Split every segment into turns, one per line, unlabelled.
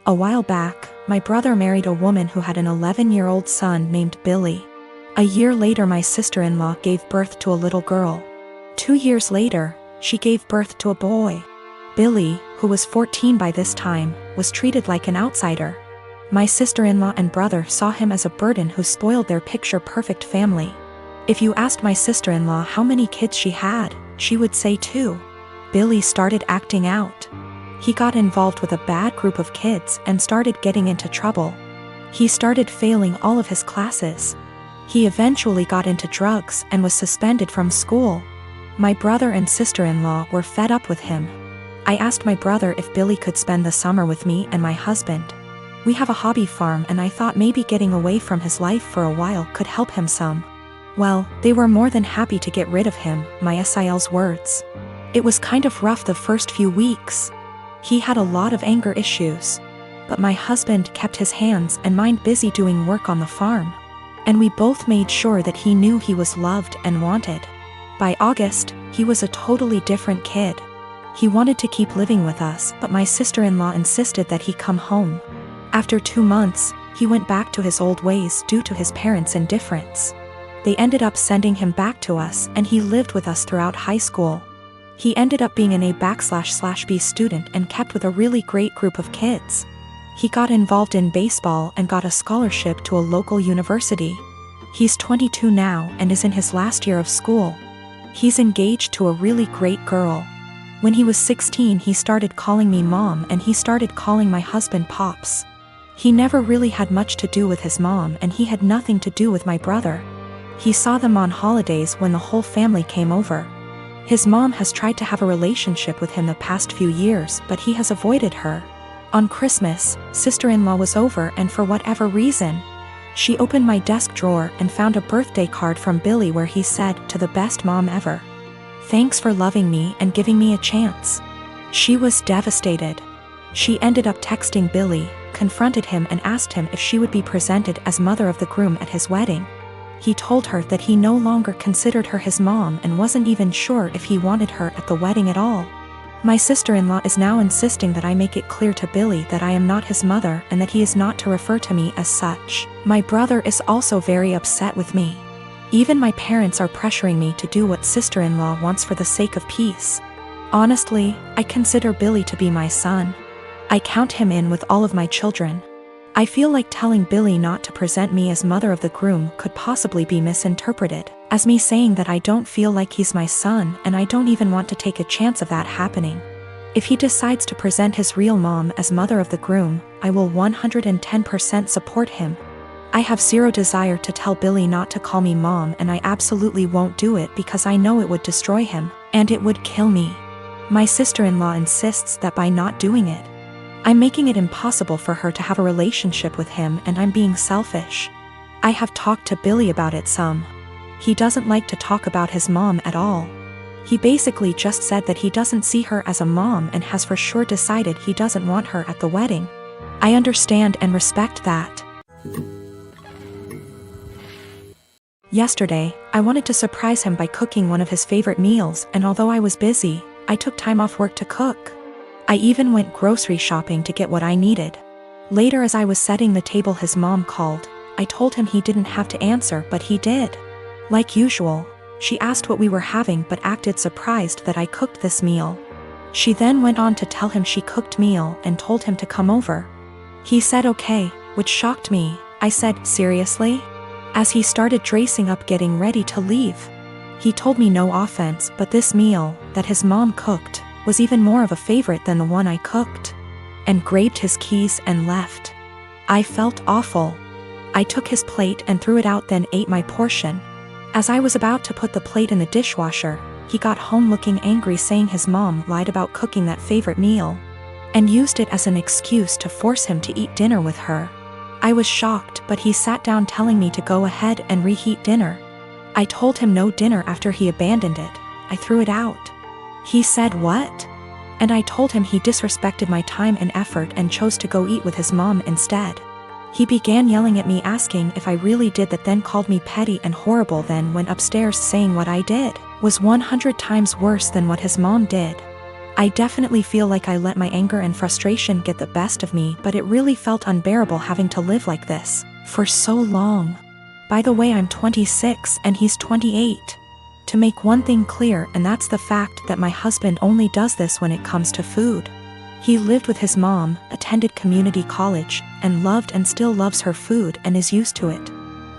A while back, my brother married a woman who had an 11-year-old son named Billy. A year later, my sister-in-law gave birth to a little girl. 2 years later, she gave birth to a boy. Billy, who was 14 by this time, was treated like an outsider. My sister-in-law and brother saw him as a burden who spoiled their picture-perfect family. If you asked my sister-in-law how many kids she had, she would say 2. Billy started acting out. He got involved with a bad group of kids and started getting into trouble. He started failing all of his classes. He eventually got into drugs and was suspended from school. My brother and sister-in-law were fed up with him. I asked my brother if Billy could spend the summer with me and my husband. We have a hobby farm and I thought maybe getting away from his life for a while could help him some. Well, they were more than happy to get rid of him, my SIL's words. It was kind of rough the first few weeks. He had a lot of anger issues. But my husband kept his hands and mind busy doing work on the farm. And we both made sure that he knew he was loved and wanted. By August, he was a totally different kid. He wanted to keep living with us, but my sister-in-law insisted that he come home. After 2 months, he went back to his old ways due to his parents' indifference. They ended up sending him back to us and he lived with us throughout high school. He ended up being an A/B student and kept with a really great group of kids. He got involved in baseball and got a scholarship to a local university. He's 22 now and is in his last year of school. He's engaged to a really great girl. When he was 16, he started calling me mom and he started calling my husband pops. He never really had much to do with his mom and he had nothing to do with my brother. He saw them on holidays when the whole family came over. His mom has tried to have a relationship with him the past few years, but he has avoided her. On Christmas, sister-in-law was over and for whatever reason, she opened my desk drawer and found a birthday card from Billy where he said, "To the best mom ever. Thanks for loving me and giving me a chance." She was devastated. She ended up texting Billy, confronted him and asked him if she would be presented as mother of the groom at his wedding. He told her that he no longer considered her his mom and wasn't even sure if he wanted her at the wedding at all. My sister-in-law is now insisting that I make it clear to Billy that I am not his mother and that he is not to refer to me as such. My brother is also very upset with me. Even my parents are pressuring me to do what sister-in-law wants for the sake of peace. Honestly, I consider Billy to be my son. I count him in with all of my children. I feel like telling Billy not to present me as mother of the groom could possibly be misinterpreted as me saying that I don't feel like he's my son and I don't even want to take a chance of that happening. If he decides to present his real mom as mother of the groom, I will 110% support him. I have zero desire to tell Billy not to call me mom and I absolutely won't do it because I know it would destroy him, and it would kill me. My sister-in-law insists that by not doing it, I'm making it impossible for her to have a relationship with him and I'm being selfish. I have talked to Billy about it some. He doesn't like to talk about his mom at all. He basically just said that he doesn't see her as a mom and has for sure decided he doesn't want her at the wedding. I understand and respect that. Yesterday, I wanted to surprise him by cooking one of his favorite meals, and although I was busy, I took time off work to cook. I even went grocery shopping to get what I needed. Later, as I was setting the table, his mom called. I told him he didn't have to answer, but he did. Like usual, she asked what we were having but acted surprised that I cooked this meal. She then went on to tell him she cooked meal and told him to come over. He said okay, which shocked me. I said, "Seriously?" As he started dressing up getting ready to leave. He told me no offense, but this meal, that his mom cooked, was even more of a favorite than the one I cooked. And grabbed his keys and left. I felt awful. I took his plate and threw it out, then ate my portion. As I was about to put the plate in the dishwasher, he got home looking angry, saying his mom lied about cooking that favorite meal and used it as an excuse to force him to eat dinner with her. I was shocked, but he sat down telling me to go ahead and reheat dinner. I told him no dinner after he abandoned it. I threw it out. He said, "What?" And I told him he disrespected my time and effort and chose to go eat with his mom instead. He began yelling at me, asking if I really did that, then called me petty and horrible, then went upstairs saying what I did was 100 times worse than what his mom did. I definitely feel like I let my anger and frustration get the best of me, but it really felt unbearable having to live like this for so long. By the way, I'm 26 and he's 28. To make one thing clear, and that's the fact that my husband only does this when it comes to food. He lived with his mom, attended community college, and loved and still loves her food and is used to it.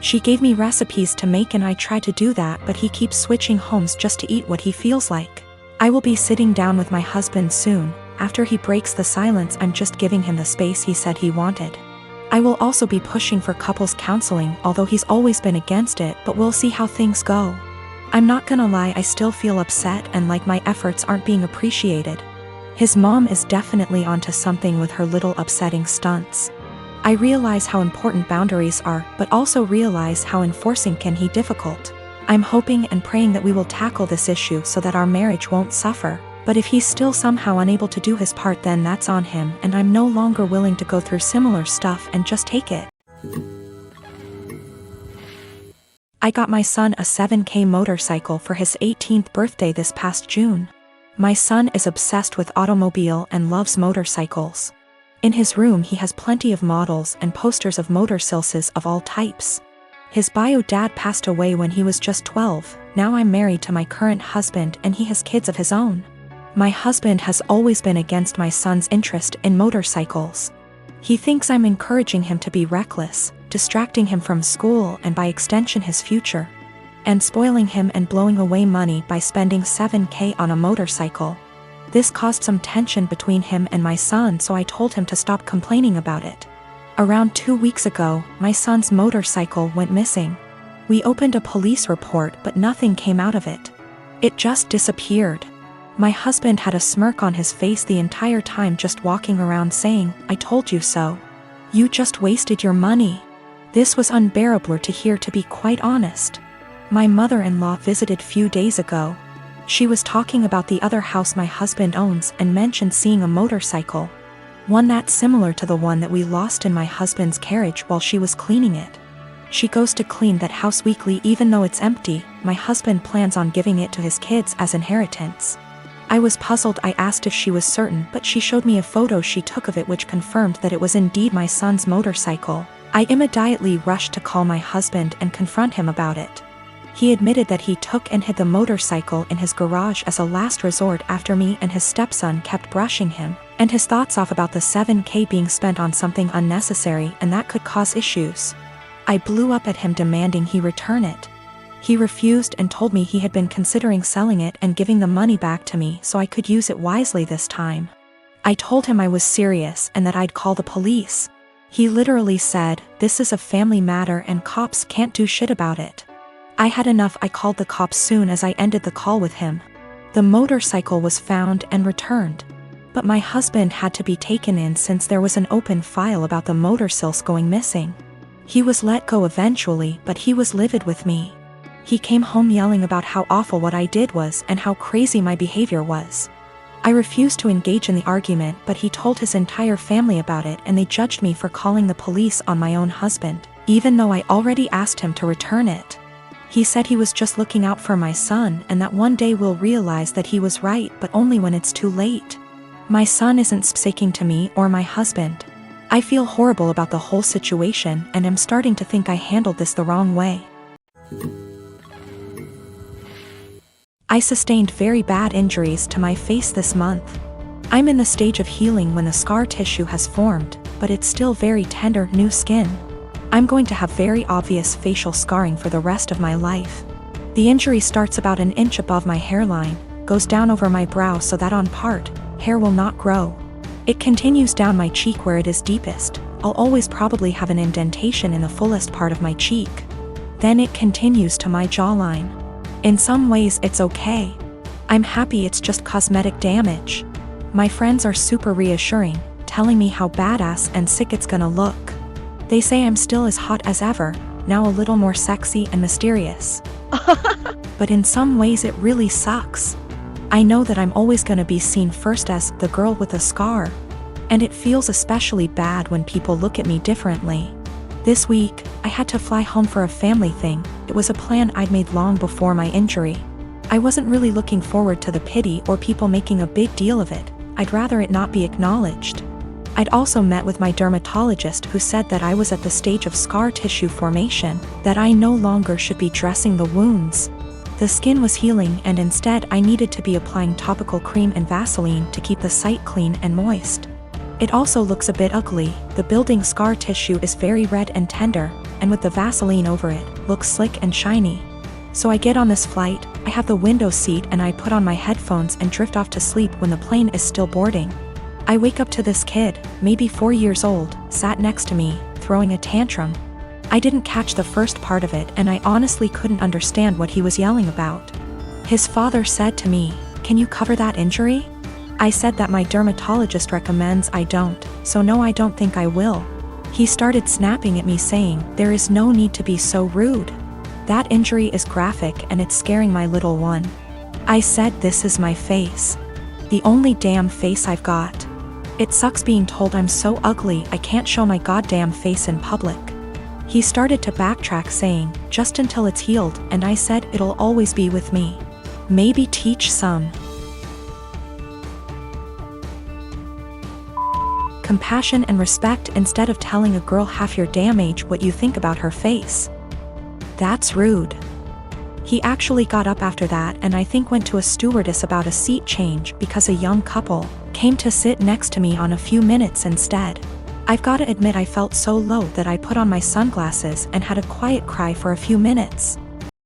She gave me recipes to make and I try to do that, but he keeps switching homes just to eat what he feels like. I will be sitting down with my husband soon. After he breaks the silence, I'm just giving him the space he said he wanted. I will also be pushing for couples counseling, although he's always been against it, but we'll see how things go. I'm not gonna lie, I still feel upset and like my efforts aren't being appreciated. His mom is definitely onto something with her little upsetting stunts. I realize how important boundaries are, but also realize how enforcing can be difficult. I'm hoping and praying that we will tackle this issue so that our marriage won't suffer. But if he's still somehow unable to do his part, then that's on him, and I'm no longer willing to go through similar stuff and just take it. I got my son a 7K motorcycle for his 18th birthday this past June. My son is obsessed with automobile and loves motorcycles. In his room he has plenty of models and posters of motorcycles of all types. His bio dad passed away when he was just 12. Now I'm married to my current husband and he has kids of his own. My husband has always been against my son's interest in motorcycles. He thinks I'm encouraging him to be reckless, distracting him from school and by extension his future, and spoiling him and blowing away money by spending 7K on a motorcycle. This caused some tension between him and my son, so I told him to stop complaining about it. Around 2 weeks ago, my son's motorcycle went missing. We opened a police report, but nothing came out of it. It just disappeared. My husband had a smirk on his face the entire time, just walking around saying, "I told you so. You just wasted your money." This was unbearable to hear, to be quite honest. My mother-in-law visited few days ago. She was talking about the other house my husband owns and mentioned seeing a motorcycle. One that's similar to the one that we lost in my husband's carriage while she was cleaning it. She goes to clean that house weekly even though it's empty. My husband plans on giving it to his kids as inheritance. I was puzzled. I asked if she was certain, but she showed me a photo she took of it which confirmed that it was indeed my son's motorcycle. I immediately rushed to call my husband and confront him about it. He admitted that he took and hid the motorcycle in his garage as a last resort after me and his stepson kept brushing him and his thoughts off about the 7K being spent on something unnecessary and that could cause issues. I blew up at him demanding he return it. He refused and told me he had been considering selling it and giving the money back to me so I could use it wisely this time. I told him I was serious and that I'd call the police. He literally said, "This is a family matter and cops can't do shit about it." I had enough. I called the cops soon as I ended the call with him. The motorcycle was found and returned. But my husband had to be taken in since there was an open file about the motorcycles going missing. He was let go eventually, but he was livid with me. He came home yelling about how awful what I did was and how crazy my behavior was. I refused to engage in the argument, but he told his entire family about it and they judged me for calling the police on my own husband, even though I already asked him to return it. He said he was just looking out for my son and that one day we'll realize that he was right, but only when it's too late. My son isn't speaking to me or my husband. I feel horrible about the whole situation and am starting to think I handled this the wrong way. I sustained very bad injuries to my face this month. I'm in the stage of healing when the scar tissue has formed, but it's still very tender new skin. I'm going to have very obvious facial scarring for the rest of my life. The injury starts about an inch above my hairline, goes down over my brow so that on part, hair will not grow. It continues down my cheek where it is deepest. I'll always probably have an indentation in the fullest part of my cheek. Then it continues to my jawline. In some ways it's okay. I'm happy it's just cosmetic damage. My friends are super reassuring, telling me how badass and sick it's gonna look. They say I'm still as hot as ever, now a little more sexy and mysterious. But in some ways it really sucks. I know that I'm always gonna be seen first as the girl with a scar. And it feels especially bad when people look at me differently. This week, I had to fly home for a family thing. It was a plan I'd made long before my injury. I wasn't really looking forward to the pity or people making a big deal of it. I'd rather it not be acknowledged. I'd also met with my dermatologist who said that I was at the stage of scar tissue formation, that I no longer should be dressing the wounds. The skin was healing and instead I needed to be applying topical cream and Vaseline to keep the site clean and moist. It also looks a bit ugly. The building scar tissue is very red and tender, and with the Vaseline over it, looks slick and shiny. So I get on this flight, I have the window seat and I put on my headphones and drift off to sleep when the plane is still boarding. I wake up to this kid, maybe 4 years old, sat next to me, throwing a tantrum. I didn't catch the first part of it and I honestly couldn't understand what he was yelling about. His father said to me, "Can you cover that injury?" I said that my dermatologist recommends I don't, so no, I don't think I will. He started snapping at me saying, "There is no need to be so rude. That injury is graphic and it's scaring my little one." I said, "This is my face. The only damn face I've got. It sucks being told I'm so ugly I can't show my goddamn face in public." He started to backtrack saying, "Just until it's healed," and I said, "It'll always be with me. Maybe teach some compassion and respect instead of telling a girl half your damn age what you think about her face. That's rude." He actually got up after that and I think went to a stewardess about a seat change because a young couple came to sit next to me on a few minutes instead. I've gotta admit I felt so low that I put on my sunglasses and had a quiet cry for a few minutes.